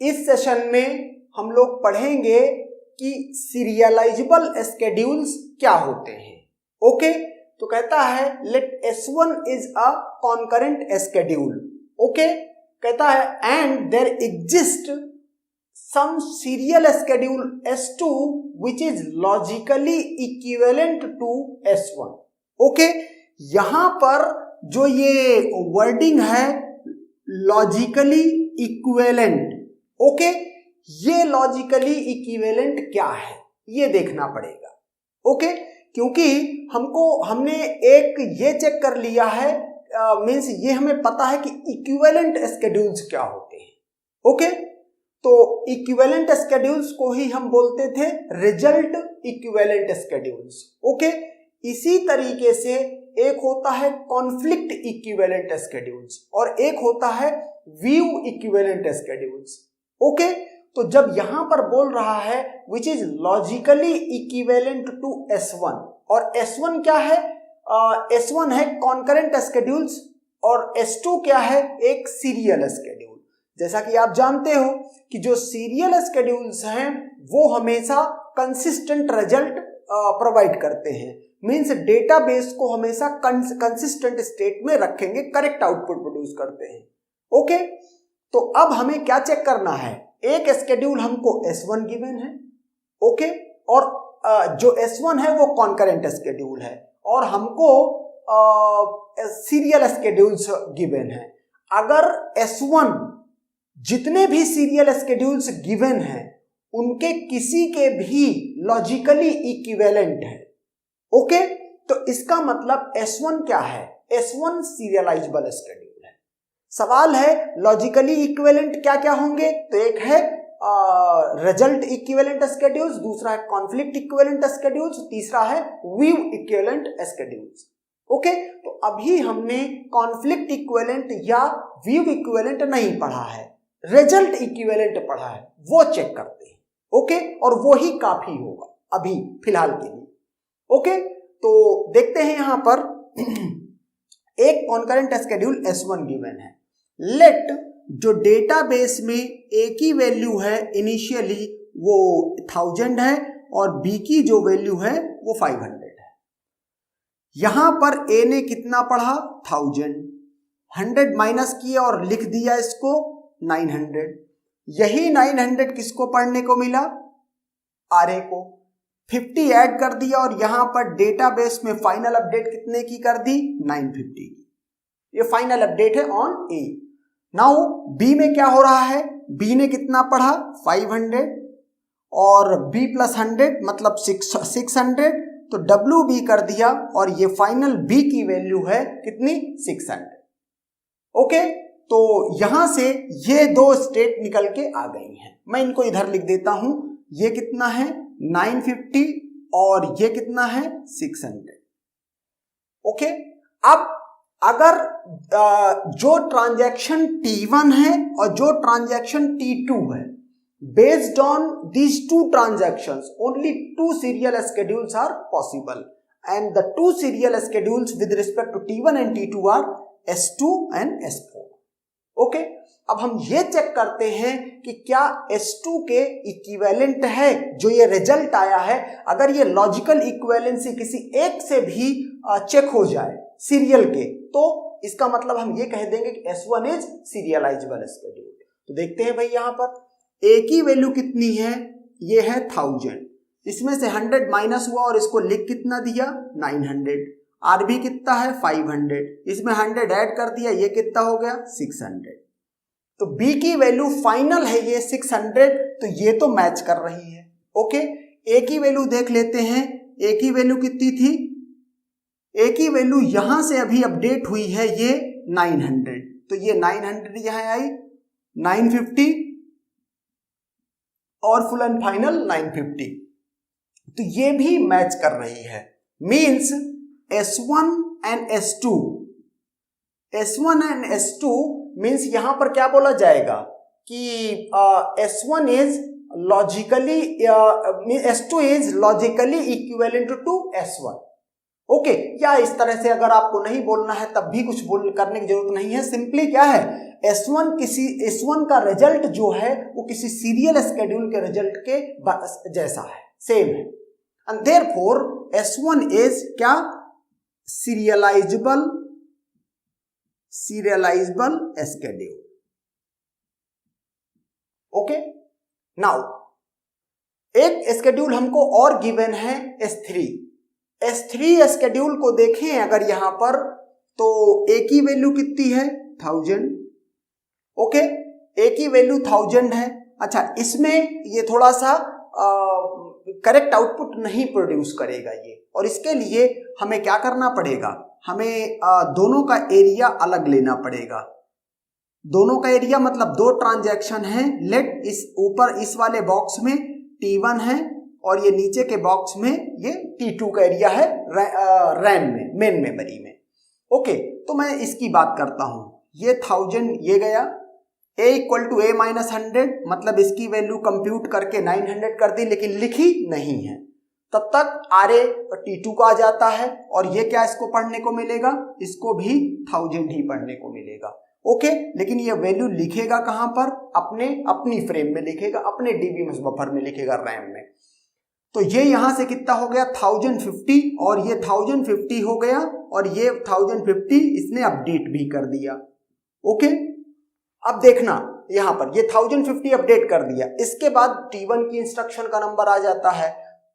इस सेशन में हम लोग पढ़ेंगे कि सीरियलाइजेबल स्केड्यूल्स क्या होते हैं। ओके, तो कहता है let S1 is a concurrent schedule. Okay, कहता है and there exist some serial schedule S2 which is logically equivalent to S1। Okay, यहां पर जो ये वर्डिंग है लॉजिकली इक्विवेलेंट, ओके, ये लॉजिकली इक्विवेलेंट क्या है ये देखना पड़ेगा। ओके, क्योंकि हमने एक ये चेक कर लिया है, मींस ये हमें पता है कि इक्विवेलेंट स्केड्यूल्स क्या होते हैं। ओके, तो इक्विवेलेंट स्केड्यूल्स को ही हम बोलते थे रिजल्ट इक्विवेलेंट स्केड्यूल्स। ओके, इसी तरीके से एक होता है कॉन्फ्लिक्ट इक्विवेलेंट स्केड्यूल्स और एक होता है व्यू इक्विवेलेंट स्केड्यूल्स। ओके, तो जब यहां पर बोल रहा है which is logically equivalent to S1 और S1 क्या है, S1 है कॉन्करेंट स्केड्यूल्स और S2 क्या है, एक सीरियल स्केड्यूल। जैसा कि आप जानते हो कि जो सीरियल स्केड्यूल्स हैं वो हमेशा कंसिस्टेंट रिजल्ट प्रोवाइड करते हैं, मींस डेटाबेस को हमेशा कंसिस्टेंट स्टेट में रखेंगे, करेक्ट आउटपुट प्रोड्यूस करते हैं। ओके, तो अब हमें क्या चेक करना है, एक स्केड्यूल हमको S1 गिवन है, ओके, और जो S1 है वो कॉन्करेंट स्केड्यूल है और हमको सीरियल स्केड्यूल्स गिवन है। अगर S1 जितने भी सीरियल स्केड्यूल्स गिवन हैं उनके किसी के भी लॉजिकली इक्विवेलेंट है, ओके, तो इसका मतलब S1 क्या है, S1 सीरियलाइजेबल स्केड्यूल है। सवाल है लॉजिकली इक्विवेलेंट क्या क्या होंगे, तो एक है रिजल्ट इक्विवेलेंट स्केड्यूल्स, दूसरा है कॉन्फ्लिक्ट इक्विवेलेंट स्केड्यूल्स, तीसरा है व्यू इक्विवेलेंट स्केड्यूल्स। ओके, तो अभी हमने कॉन्फ्लिक्ट इक्विवेलेंट या व्यू इक्विवेलेंट नहीं पढ़ा है, रिजल्ट इक्विवेलेंट पढ़ा है, वो चेक करते हैं। ओके, और वो ही काफी होगा अभी फिलहाल के लिए। ओके, तो देखते हैं यहां पर एक कॉन्करेंट स्केड्यूल S1 गिवन है। लेट जो डेटाबेस में A की वैल्यू है इनिशियली वो 1000 है और B की जो वैल्यू है वो 500 है। यहां पर A ने कितना पढ़ा 1000, 100 माइनस किया और लिख दिया इसको 900। यही 900 किसको पढ़ने को मिला, RA को। 50 ऐड कर दिया और यहां पर डेटाबेस में फाइनल अपडेट कितने की कर दी 950 की। ये फाइनल अपडेट है ऑन A। नाउ B में क्या हो रहा है, B ने कितना पढ़ा 500 और B प्लस 100 मतलब 600, तो WB कर दिया और ये फाइनल B की वैल्यू है कितनी 600। ओके, तो यहां से ये दो स्टेट निकल के आ गई हैं। मैं इनको इधर लिख देता हूं, ये कितना है 950 और ये कितना है 600। ओके, अब अगर जो ट्रांजैक्शन T1 है और जो ट्रांजैक्शन T2 है, based on these two transactions only 2 serial schedules are possible and the 2 serial schedules with respect to T1 and T2 are S2 and S4। Okay, अब हम ये चेक करते हैं कि क्या S2 के इक्विवेलेंट है जो ये रिजल्ट आया है। अगर ये लॉजिकल इक्विवेलेंसी किसी एक से भी चेक हो जाए सीरियल के, तो इसका मतलब हम ये कह देंगे कि S1 इज सीरियलाइजेबल स्केड्यूल। तो देखते हैं भाई यहां पर A की वैल्यू कितनी है, ये है 1000, इसमें से 100 माइनस हुआ और इसको लिख कितना दिया 900। RB कितना है 500, इसमें 100 ऐड कर दिया, ये कितना हो गया 600। तो B की वैल्यू फाइनल है ये 600, तो ये तो मैच कर रही है। ओके, A की वैल्यू देख लेते हैं, A की वैल्यू कितनी थी, A की वैल्यू यहां से अभी अपडेट हुई है ये 900, तो ये 900 यहां आई 950 और फुल एंड फाइनल 950, तो ये भी मैच कर रही है। Means S1 and S2, S1 and S2 means यहां पर क्या बोला जाएगा कि S1 is logically S2 is logically equivalent to S1। Okay, या इस तरह से अगर आपको नहीं बोलना है तब भी कुछ करने की जरूरत नहीं है। सिंपली क्या है, S1 का रिजल्ट जो है वो किसी सीरियल स्केड्यूल के रिजल्ट के जैसा है, सेम है। एंड देयरफॉर S1 इज क्या, सीरियलाइजेबल स्केड्यूल। ओके, नाउ एक स्केड्यूल हमको और गिवन है S3 स्केड्यूल को देखें अगर यहां पर, तो A की वैल्यू कितनी है 1000। ओके, A की वैल्यू 1000 है। अच्छा, इसमें ये थोड़ा सा करेक्ट आउटपुट नहीं प्रोड्यूस करेगा ये, और इसके लिए हमें क्या करना पड़ेगा, हमें दोनों का एरिया अलग लेना पड़ेगा। दोनों का एरिया मतलब दो ट्रांजैक्शन है, लेट इस ऊपर इस वाले बॉक्स में T1 है और ये नीचे के बॉक्स में ये T2 का एरिया है रैम में, मेन मेमोरी में। ओके, तो मैं इसकी बात करता हूं, ये 1000 ये गया, A equal to A minus 100, मतलब इसकी वैल्यू कंप्यूट करके 900 कर दी, लेकिन लिखी नहीं है। तब तक RA T2 का आ जाता है, और ये क्या इसको पढ़ने को मिलेगा, इसको भी 1000 ही पढ़ने को मिलेगा। ओके, लेकिन ये वैल्यू लिखेगा कहां पर, अपनी फ्रेम में लिखेगा, अपने DBMS बफर में लिखेगा, रैम में। तो ये यहां से कितना हो गया 1050, और ये 1050 हो गया, और ये 1050 इसने अपडेट भी कर दिया। ओके, अब देखना यहां पर ये 1050 अपडेट कर दिया, इसके बाद T1 की इंस्ट्रक्शन का नंबर आ जाता है,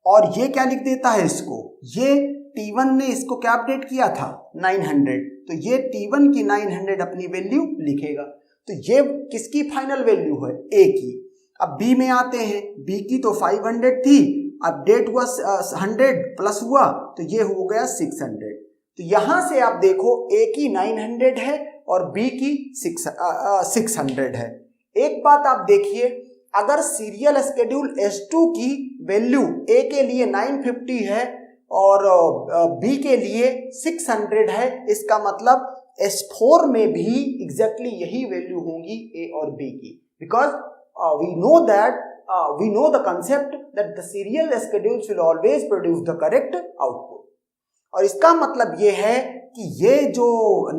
और ये क्या लिख देता है इसको, ये T1 ने इसको क्या अपडेट किया था 900, तो ये T1 की 900 अपनी वैल्यू लिखेगा। तो ये किसकी फाइनल वैल्यू है, A की। अब B में आते हैं, B की तो 500 थी, अपडेट हुआ 100 प्लस हुआ तो ये हो गया 600। तो यहां से आप देखो A की 900 है और B की 600 है। एक बात आप देखिए, अगर सीरियल स्केड्यूल S2 की वैल्यू A के लिए 950 है और B के लिए 600 है, इसका मतलब S4 में भी एग्जैक्टली यही वैल्यू होंगी A और B की, because we know the concept that the serial schedules will always produce the correct output। और इसका मतलब ये है कि ये जो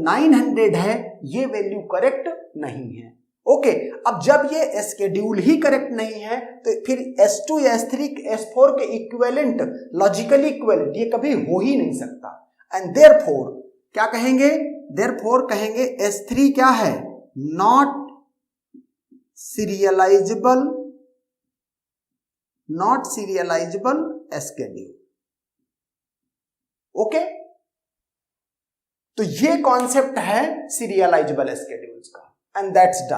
900 है ये वैल्यू करेक्ट नहीं है। ओके, अब जब ये स्केड्यूल ही करेक्ट नहीं है तो फिर S2 या S3 S4 के इक्विवेलेंट, लॉजिकली इक्विवेलेंट ये कभी हो ही नहीं सकता। एंड देयरफॉर क्या कहेंगे, देयरफॉर कहेंगे S3 क्या है, नॉट सीरियलाइजेबल स्केड्यूल। ओके, तो ये कॉन्सेप्ट है सीरियलाइजेबल स्केड्यूल्स का, एंड दैट्स डन।